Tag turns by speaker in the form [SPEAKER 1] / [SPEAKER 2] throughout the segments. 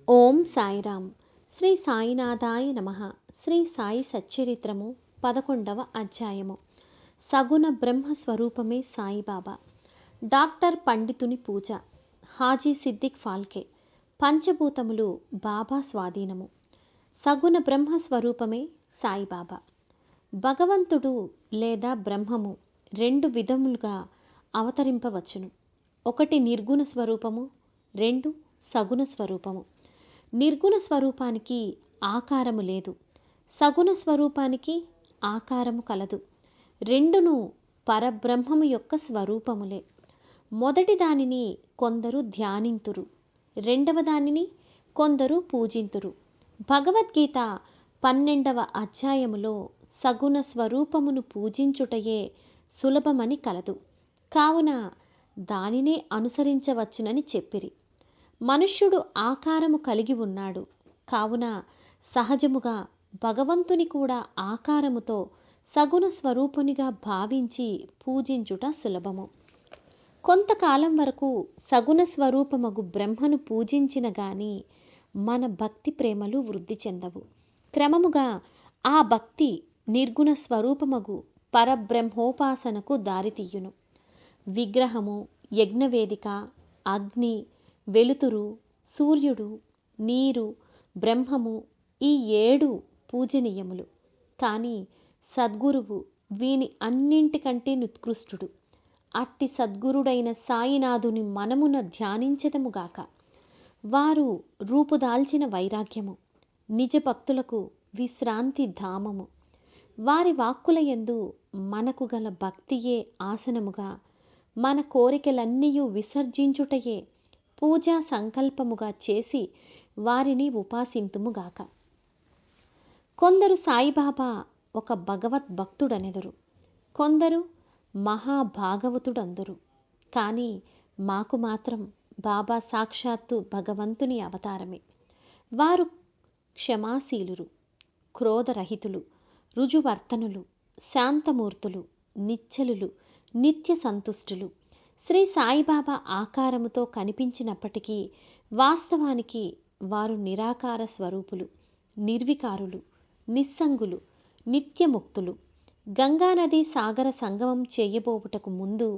[SPEAKER 1] ఓం సాయిరామ్. శ్రీ సాయినాథాయ నమః. శ్రీ సాయి సచ్చరిత్రము 11వ అధ్యాయము. సగుణ బ్రహ్మ స్వరూపమే సాయిబాబా. డాక్టర్ పండితుని పూజ. హాజీ సిద్దిక్ ఫాల్కే. పంచభూతములు బాబా స్వాధీనము. సగుణ బ్రహ్మ స్వరూపమే సాయిబాబా. భగవంతుడు లేదా బ్రహ్మము రెండు విధములుగా అవతరింపవచ్చును. ఒకటి నిర్గుణ స్వరూపము, రెండు సగుణ స్వరూపము. నిర్గుణ స్వరూపానికి ఆకారము లేదు, సగుణ స్వరూపానికి ఆకారము కలదు. రెండును పరబ్రహ్మము యొక్క స్వరూపములే. మొదటి దానిని కొందరు ధ్యానింతురు, రెండవ దానిని కొందరు పూజింతురు. భగవద్గీత 12వ అధ్యాయములో సగుణ స్వరూపమును పూజించుటయే సులభమని కలదు, కావున దానినే అనుసరించవచ్చునని చెప్పిరి. మనుష్యుడు ఆకారము కలిగి ఉన్నాడు, కావున సహజముగా భగవంతుని కూడా ఆకారముతో సగుణ స్వరూపునిగా భావించి పూజించుట సులభము. కొంతకాలం వరకు సగుణ స్వరూపమగు బ్రహ్మను పూజించిన గాని మన భక్తి ప్రేమలు వృద్ధి చెందవు. క్రమముగా ఆ భక్తి నిర్గుణ స్వరూపమగు పరబ్రహ్మోపాసనకు దారితీయును. విగ్రహము, యజ్ఞవేదిక, అగ్ని, వెలుతురు, సూర్యుడు, నీరు, బ్రహ్మము ఈ 7 పూజనీయములు. కానీ సద్గురువు వీని అన్నింటికంటే నికృష్టుడు. అట్టి సద్గురుడైన సాయినాథుని మనమున ధ్యానించెదముగాక. వారు రూపుదాల్చిన వైరాగ్యము, నిజ భక్తులకు విశ్రాంతి ధామము. వారి వాక్కులయందు మనకు గల భక్తియే ఆసనముగా, మన కోరికలన్నీయు విసర్జించుటయే పూజా సంకల్పముగా చేసి వారిని ఉపాసింతుముగాక. కొందరు సాయిబాబా ఒక భగవద్భక్తుడనెదరు, కొందరు మహాభాగవతుడందరు. కానీ మాకు మాత్రం బాబా సాక్షాత్తు భగవంతుని అవతారమే. వారు క్షమాశీలురు, క్రోధరహితులు, రుజువర్తనులు, శాంతమూర్తులు, నిశ్చలులు, నిత్య సంతుష్టులు. శ్రీ సాయిబాబా ఆకారముతో కనిపించినప్పటికీ వాస్తవానికి వారు నిరాకార స్వరూపులు, నిర్వికారులు, నిస్సంగులు, నిత్యముక్తులు. గంగానది సాగర సంగమం చేయబోవుటకు ముందు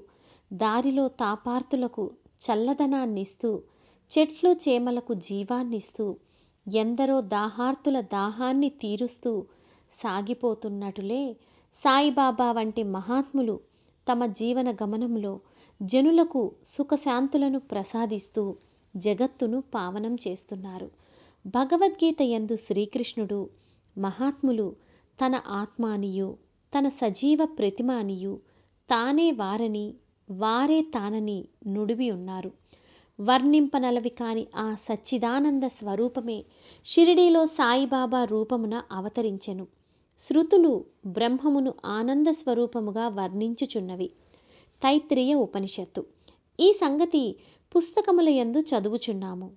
[SPEAKER 1] దారిలో తాపార్తులకు చల్లదనాన్నిస్తూ, చెట్లు చేమలకు జీవాన్నిస్తూ, ఎందరో దాహార్తుల దాహాన్ని తీరుస్తూ సాగిపోతున్నటులే సాయిబాబా వంటి మహాత్ములు తమ జీవన గమనంలో జనులకు సుఖశాంతులను ప్రసాదిస్తూ జగత్తును పావనం చేస్తున్నారు. భగవద్గీత యందు శ్రీకృష్ణుడు మహాత్ములు తన ఆత్మానియు తన సజీవ ప్రతిమానియు తానే వారని వారే తానని నుడివి ఉన్నారు. వర్ణింపనలవి కాని ఆ సచ్చిదానంద స్వరూపమే షిరిడీలో సాయిబాబా రూపమున అవతరించెను. శృతులు బ్రహ్మమును ఆనంద స్వరూపముగా వర్ణించుచున్నవి. తైత్తిరీయ ఉపనిషత్తు. ఈ సంగతి పుస్తకముల యందు చదువుచున్నాము.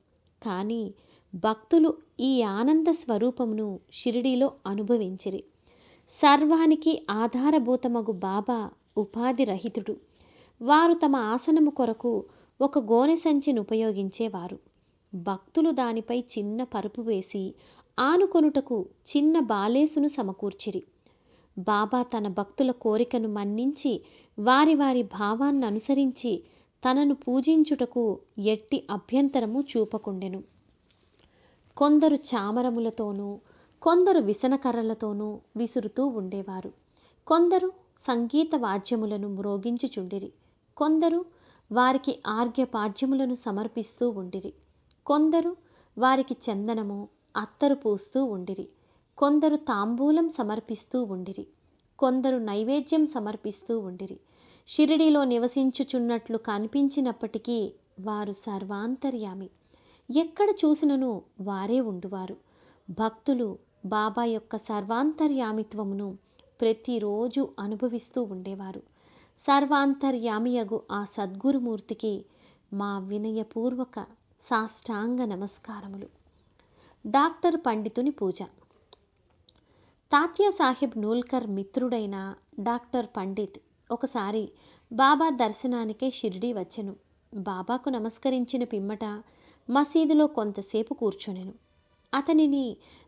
[SPEAKER 1] కానీ భక్తులు ఈ ఆనంద స్వరూపమును షిరిడీలో అనుభవించిరి. సర్వానికి ఆధారభూతమగు బాబా ఉపాధి రహితుడు. వారు తమ ఆసనము కొరకు ఒక గోనె సంచిని ఉపయోగించేవారు. భక్తులు దానిపై చిన్న పరుపు వేసి ఆనుకొనుటకు చిన్న బాలేసును సమకూర్చిరి. బాబా తన భక్తుల కోరికను మన్నించి వారి వారి భావాన్ని అనుసరించి తనను పూజించుటకు ఎట్టి అభ్యంతరము చూపకుండెను. కొందరు చామరములతోనూ, కొందరు విసనకర్రలతోనూ విసురుతూ ఉండేవారు. కొందరు సంగీత వాద్యములను మ్రోగించుచుండిరి. కొందరు వారికి ఆర్ఘ్యపాద్యములను సమర్పిస్తూ ఉండిరి. కొందరు వారికి చందనము, అత్తరు పూస్తూ ఉండిరి. కొందరు తాంబూలం సమర్పిస్తూ ఉండిరి. కొందరు నైవేద్యం సమర్పిస్తూ ఉండిరి. షిరిడీలో నివసించుచున్నట్లు కనిపించినప్పటికీ వారు సర్వాంతర్యామి. ఎక్కడ చూసినను వారే ఉండువారు. భక్తులు బాబా యొక్క సర్వాంతర్యామిత్వమును ప్రతిరోజు అనుభవిస్తూ ఉండేవారు. సర్వాంతర్యామియగు ఆ సద్గురుమూర్తికి మా వినయపూర్వక సాష్టాంగ నమస్కారములు. డాక్టర్ పండితుని పూజ. తాత్యా సాహెబ్ నూల్కర్ మిత్రుడైన డాక్టర్ పండిత్ ఒకసారి బాబా దర్శనానికే షిరిడీ వచ్చెను. బాబాకు నమస్కరించిన పిమ్మట మసీదులో కొంతసేపు కూర్చొనెను. అతనిని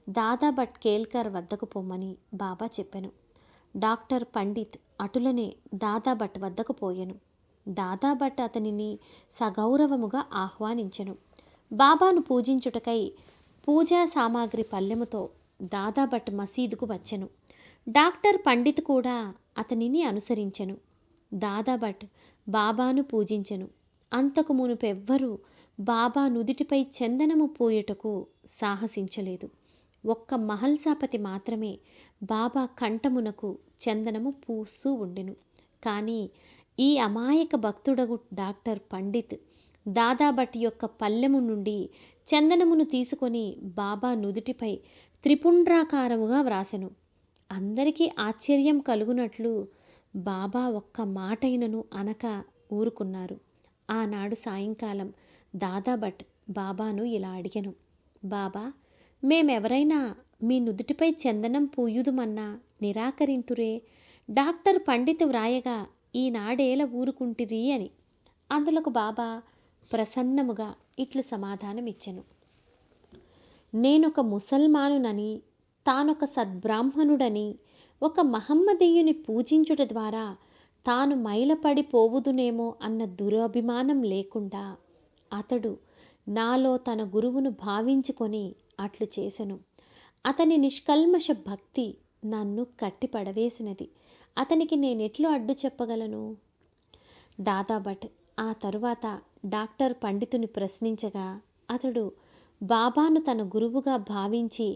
[SPEAKER 1] దాదాభట్ కేల్కర్ వద్దకు పొమ్మని బాబా చెప్పెను. డాక్టర్ పండిత్ అటులనే దాదాభట్ వద్దకు పోయెను. దాదాభట్ అతనిని సగౌరవముగా ఆహ్వానించెను. బాబాను పూజించుటకై పూజా సామాగ్రి పల్లెముతో దాదాభట్ మసీదుకు వచ్చెను. డాక్టర్ పండిత్ కూడా అతనిని అనుసరించెను. దాదాభట్ బాబాను పూజించెను. అంతకు మునుపెవ్వరూ బాబా నుదిటిపై చందనము పూయుటకు సాహసించలేదు. ఒక్క మహల్సాపతి మాత్రమే బాబా కంఠమునకు చందనము పూస్తూ ఉండెను. కానీ ఈ అమాయక భక్తుడగు డాక్టర్ పండిత్ దాదాభట్ యొక్క పల్లెము నుండి చందనమును తీసుకొని బాబా నుదిటిపై త్రిపుండ్రాకారముగా వ్రాసెను. అందరికీ ఆశ్చర్యం కలుగునట్లు బాబా ఒక్క మాటైనను అనక ఊరుకున్నారు. ఆనాడు సాయంకాలం దాదాభట్ బాబాను ఇలా అడిగెను. బాబా, మేమెవరైనా మీ నుదుటిపై చందనం పూయుదుమన్నా నిరాకరింతురే. డాక్టర్ పండిత్ వ్రాయగా ఈనాడేల ఊరుకుంటిరి అని. అందులకు బాబా ప్రసన్నముగా ఇట్లు సమాధానమిచ్చెను. నేనొక ముసల్మానునని, తానొక సద్బ్రాహ్మణుడని, ఒక మహమ్మదీయుని పూజించుట ద్వారా తాను మైలపడిపోవుదునేమో అన్న దురభిమానం లేకుండా అతడు నాలో తన గురువును భావించుకొని అట్లు చేసెను. అతని నిష్కల్మష భక్తి నన్ను కట్టిపడవేసినది. అతనికి నేనెట్లు అడ్డు చెప్పగలను? దాదాభట్ ఆ తరువాత డాక్టర్ పండితుని ప్రశ్నించగా అతడు బాబాను తన గురువుగా భావించి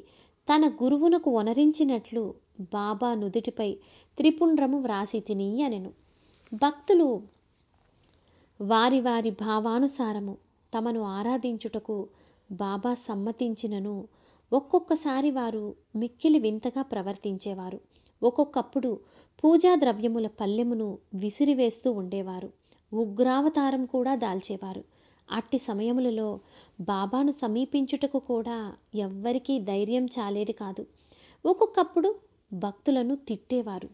[SPEAKER 1] తన గురువునకు వనరించినట్లు బాబా నుదుటిపై త్రిపుండ్రము వ్రాసి తిని అనెను. భక్తులు వారి వారి భావానుసారము తమను ఆరాధించుటకు బాబా సమ్మతించినను ఒక్కొక్కసారి వారు మిక్కిలి వింతగా ప్రవర్తించేవారు. ఒక్కొక్కప్పుడు పూజా ద్రవ్యముల పల్లెమును విసిరివేస్తూ ఉండేవారు. ఉగ్రావతారం కూడా దాల్చేవారు. అట్టి సమయములలో బాబాను సమీపించుటకు కూడా ఎవ్వరికీ ధైర్యం చాలేది కాదు. ఒక్కొక్కప్పుడు భక్తులను తిట్టేవారు.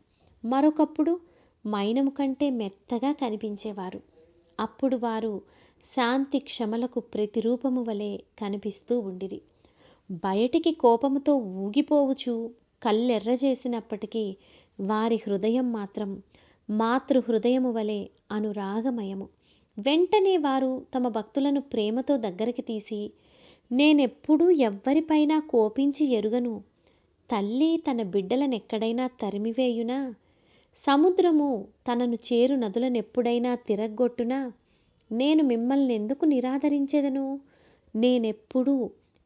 [SPEAKER 1] మరొకప్పుడు మైనము కంటే మెత్తగా కనిపించేవారు. అప్పుడు వారు శాంతి క్షమలకు ప్రతిరూపము వలె కనిపిస్తూ ఉండిరి. బయటికి కోపముతో ఊగిపోవుచు కళ్ళెర్రజేసినప్పటికీ వారి హృదయం మాత్రం మాతృహృదయము వలె అనురాగమయము. వెంటనే వారు తమ భక్తులను ప్రేమతో దగ్గరికి తీసి, నేనెప్పుడూ ఎవ్వరిపైనా కోపించి ఎరుగను. తల్లి తన బిడ్డలనెక్కడైనా తరిమివేయునా? సముద్రము తనను చేరు నదులనెప్పుడైనా తిరగ్గొట్టునా? నేను మిమ్మల్నెందుకు నిరాదరించెదను? నేనెప్పుడూ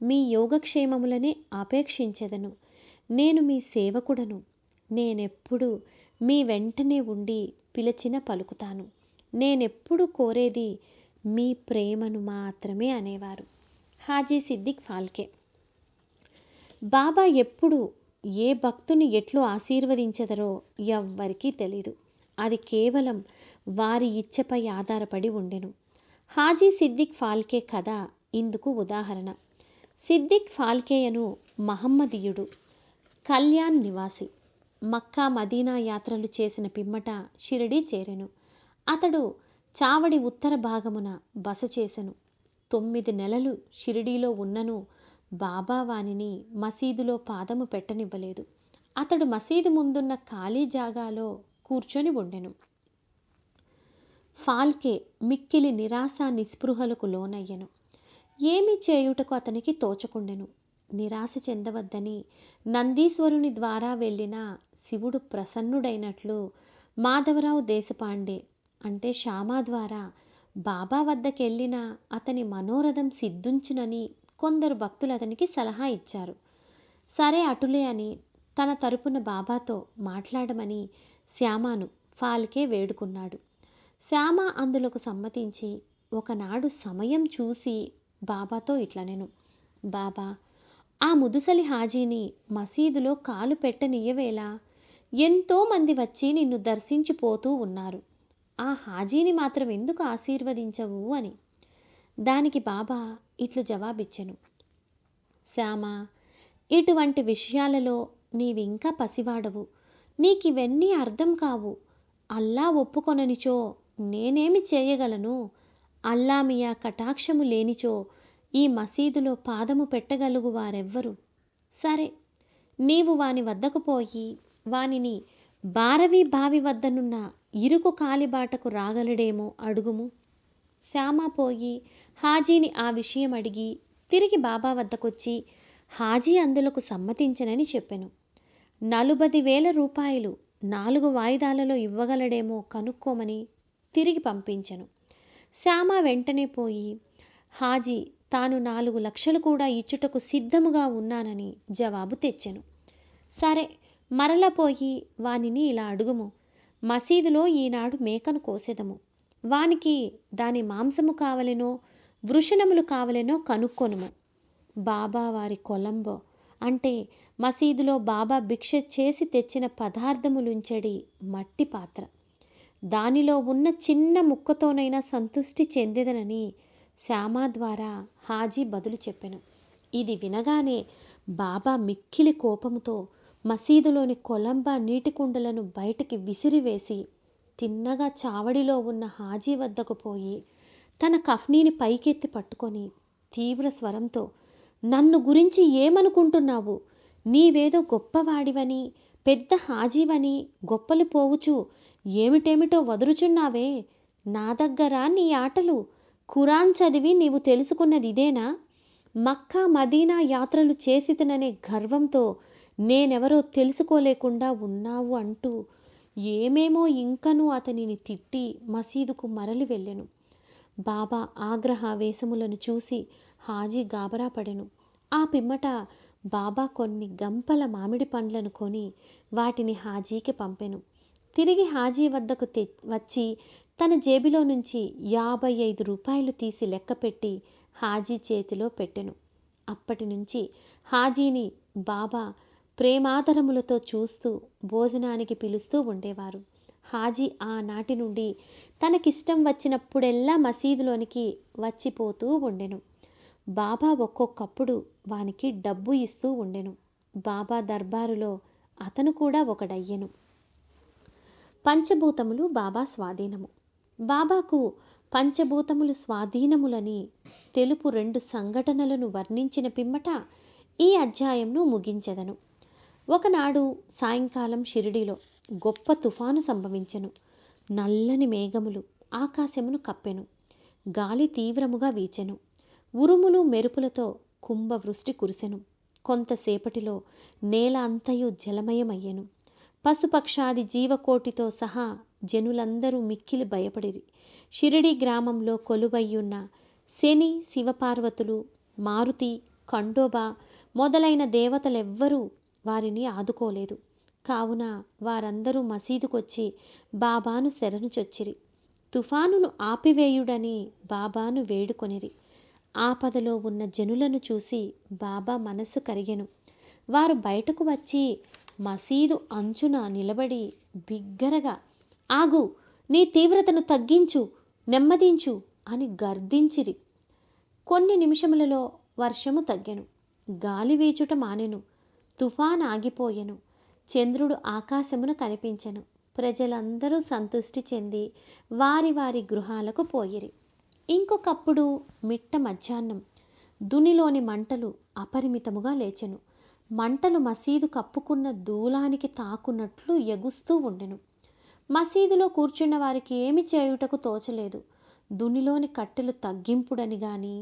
[SPEAKER 1] మీ యోగక్షేమములనే ఆపేక్షించెదను. నేను మీ సేవకుడను. నేనెప్పుడు మీ వెంటనే ఉండి పిలిచిన పలుకుతాను. నేనెప్పుడు కోరేది మీ ప్రేమను మాత్రమే అనేవారు హాజీ సిద్దిక్ ఫాల్కే. బాబా ఎప్పుడు ఏ భక్తుని ఎట్లు ఆశీర్వదించెదరో ఎవ్వరికీ తెలీదు. అది కేవలం వారి ఇచ్చపై ఆధారపడి ఉండెను. హాజీ సిద్దిక్ ఫాల్కే కథ ఇందుకు ఉదాహరణ. సిద్దిక్ ఫాల్కేయను మహమ్మదీయుడు, కళ్యాణ్ నివాసి. మక్కా మదీనా యాత్రలు చేసిన పిమ్మట షిరిడీ చేరెను. అతడు చావడి ఉత్తర భాగమున బస చేసెను. 9 నెలలు షిరిడీలో ఉన్నను బాబా వానిని మసీదులో పాదము పెట్టనివ్వలేదు. అతడు మసీదు ముందున్న ఖాళీ జాగాలో కూర్చొని ఉండెను. ఫాల్కే మిక్కిలి నిరాశ నిస్పృహలకు లోనయ్యెను. ఏమి చేయుటకు అతనికి తోచకుండెను. నిరాశ చెందవద్దని నందీశ్వరుని ద్వారా వెళ్ళిన శివుడు ప్రసన్నుడైనట్లు మాధవరావు దేశపాండే అంటే శ్యామా ద్వారా బాబా వద్దకెళ్ళిన అతని మనోరథం సిద్ధుంచునని కొందరు భక్తులు అతనికి సలహా ఇచ్చారు. సరే అటులే అని తన తరపున బాబాతో మాట్లాడమని శ్యామాను ఫాల్కే వేడుకున్నాడు. శ్యామ అందులోకి సమ్మతించి ఒకనాడు సమయం చూసి బాబాతో ఇట్లనెను. బాబా, ఆ ముదుసలి హాజీని మసీదులో కాలు పెట్టనియ్యవేలా? ఎంతోమంది వచ్చి నిన్ను దర్శించిపోతూ ఉన్నారు. ఆ హాజీని మాత్రం ఎందుకు ఆశీర్వదించవు అని. దానికి బాబా ఇట్లు జవాబిచ్చెను. శ్యామా, ఇటువంటి విషయాలలో నీవింకా పసివాడవు. నీకివన్నీ అర్థం కావు. అల్లా ఒప్పుకొననిచో నేనేమి చేయగలను? అల్లా మియా కటాక్షము లేనిచో ఈ మసీదులో పాదము పెట్టగలుగు వారెవ్వరు? సరే, నీవు వాని వద్దకు పోయి వానిని బారవి బావి వద్దనున్న ఇరుకు కాలిబాటకు రాగలడేమో అడుగుము. శ్యామ పోయి హాజీని ఆ విషయం అడిగి తిరిగి బాబా వద్దకొచ్చి హాజీ అందులకు సమ్మతించనని చెప్పెను. 40,000 రూపాయలు 4 వాయిదాలలో ఇవ్వగలడేమో కనుక్కోమని తిరిగి పంపించెను. శ్యామ వెంటనే పోయి హాజీ తాను 4 లక్షలు కూడా ఇచ్చుటకు సిద్ధముగా ఉన్నానని జవాబు తెచ్చెను. సరే, మరల పోయి వానిని ఇలా అడుగుము. మసీదులో ఈనాడు మేకను కోసెదము. వానికి దాని మాంసము కావలెనో వృషణములు కావలెనో కనుక్కొనుము. బాబా వారి కొలంబో అంటే మసీదులో బాబా భిక్ష చేసి తెచ్చిన పదార్థములుంచెడి మట్టి పాత్ర. దానిలో ఉన్న చిన్న ముక్కతోనైనా సంతృష్టి చెందెదనని శ్యామ ద్వారా హాజీ బదులు చెప్పెను. ఇది వినగానే బాబా మిక్కిలి కోపముతో మసీదులోని కొలంబా నీటి కుండలను బయటికి విసిరివేసి తిన్నగా చావడిలో ఉన్న హాజీ వద్దకు పోయి తన కఫ్నీని పైకెత్తి పట్టుకొని తీవ్ర స్వరంతో, నన్ను గురించి ఏమనుకుంటున్నావు? నీవేదో గొప్పవాడివని, పెద్ద హాజీవని గొప్పలు పోవుచు ఏమిటేమిటో వదురుచున్నావే. నా దగ్గర నీ ఆటలు. ఖురాన్ చదివి నీవు తెలుసుకున్నది ఇదేనా? మక్కా మదీనా యాత్రలు చేసితననే గర్వంతో నేనెవరో తెలుసుకోలేకుండా ఉన్నావు అంటూ ఏమేమో ఇంకనూ అతనిని తిట్టి మసీదుకు మరలి వెళ్ళెను. బాబా ఆగ్రహావేశములను చూసి హాజీ గాబరా పడెను. ఆ పిమ్మట బాబా కొన్ని గంపల మామిడి పండ్లను కొని వాటిని హాజీకి పంపెను. తిరిగి హాజీ వద్దకు వచ్చి తన జేబులో నుంచి 55 రూపాయలు తీసి లెక్కపెట్టి హాజీ చేతిలో పెట్టెను. అప్పటి నుంచి హాజీని బాబా ప్రేమాదరములతో చూస్తూ భోజనానికి పిలుస్తూ ఉండేవారు. హాజీ ఆనాటి నుండి తనకిష్టం వచ్చినప్పుడెల్లా మసీదులోనికి వచ్చిపోతూ ఉండెను. బాబా ఒక్కొక్కప్పుడు వానికి డబ్బు ఇస్తూ ఉండెను. బాబా దర్బారులో అతను కూడా ఒకడయ్యెను. పంచభూతములు బాబా స్వాధీనము. బాబాకు పంచభూతములు స్వాధీనములని తెలుపు 2 సంఘటనలను వర్ణించిన పిమ్మట ఈ అధ్యాయంను ముగించెదను. ఒకనాడు సాయంకాలం షిరిడీలో గొప్ప తుఫాను సంభవించెను. నల్లని మేఘములు ఆకాశమును కప్పెను. గాలి తీవ్రముగా వీచెను. ఉరుములు మెరుపులతో కుంభవృష్టి కురిసెను. కొంతసేపటిలో నేల అంతయు జలమయమయ్యెను. పశుపక్షాది జీవకోటితో సహా జనులందరూ మిక్కిలి భయపడిరి. షిరిడి గ్రామంలో కొలువయ్యున్న శని, శివపార్వతులు, మారుతి, ఖండోబా మొదలైన దేవతలెవ్వరూ వారిని ఆదుకోలేదు. కావున వారందరూ మసీదుకొచ్చి బాబాను శరణుచొచ్చిరి. తుఫానును ఆపివేయుడని బాబాను వేడుకొనిరి. ఆపదలో ఉన్న జనులను చూసి బాబా మనస్సు కరిగెను. వారు బయటకు వచ్చి మసీదు అంచున నిలబడి బిగ్గరగా, ఆగు, నీ తీవ్రతను తగ్గించు, నెమ్మదించు అని గర్దించిరి. కొన్ని నిమిషములలో వర్షము తగ్గెను. గాలి వీచుట మానెను. తుఫాన్ ఆగిపోయెను. చంద్రుడు ఆకాశమున కనిపించెను. ప్రజలందరూ సంతృష్టి చెంది వారి వారి గృహాలకు పోయిరి. ఇంకొకప్పుడు మిట్ట మధ్యాహ్నం దునిలోని మంటలు అపరిమితముగా లేచెను. మంటలు మసీదు కప్పుకున్న దూలానికి తాకున్నట్లు ఎగుస్తూ ఉండెను. మసీదులో కూర్చున్న వారికి ఏమి చేయుటకు తోచలేదు. దునిలోని కట్టెలు తగ్గింపుడని గాని,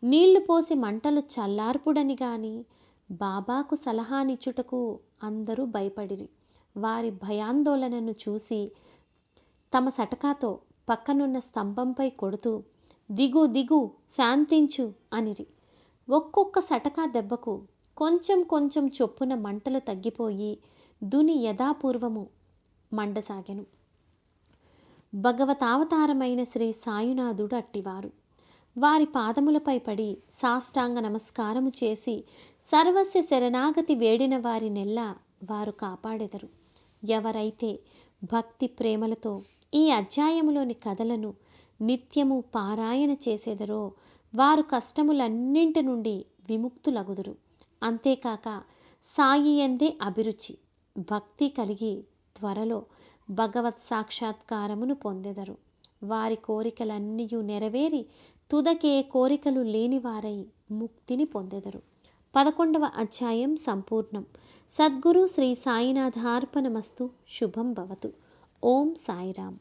[SPEAKER 1] నీళ్లు పోసి మంటలు చల్లార్పుడని గాని బాబాకు సలహానిచ్చుటకు అందరూ భయపడిరి. వారి భయాందోళనను చూసి తమ సటకాతో పక్కనున్న స్తంభంపై కొడుతూ, దిగు దిగు, శాంతించు అనిరి. ఒక్కొక్క సటకా దెబ్బకు కొంచెం కొంచెం చొప్పున మంటలు తగ్గిపోయి దుని యథాపూర్వము మండసాగెను. భగవతావతారమైన శ్రీ సాయినాథుడు అట్టివారు. వారి పాదములపై పడి సాష్టాంగ నమస్కారము చేసి సర్వస్య శరణాగతి వేడిన వారినెల్లా వారు కాపాడెదరు. ఎవరైతే భక్తి ప్రేమలతో ఈ అధ్యాయములోని కథలను నిత్యము పారాయణ చేసేదరో వారు కష్టములన్నింటి నుండి విముక్తులగుదురు. అంతేకాక సాయి యందే అభిరుచి భక్తి కలిగి త్వరలో భగవత్ సాక్షాత్కారమును పొందెదరు. వారి కోరికలన్నీయు నెరవేరి తుదకే కోరికలు లేనివారై ముక్తిని పొందెదరు. 11వ అధ్యాయం సంపూర్ణం. సద్గురు శ్రీ సాయినాథార్పణమస్తు. శుభం భవతు. ఓం సాయిరామ్.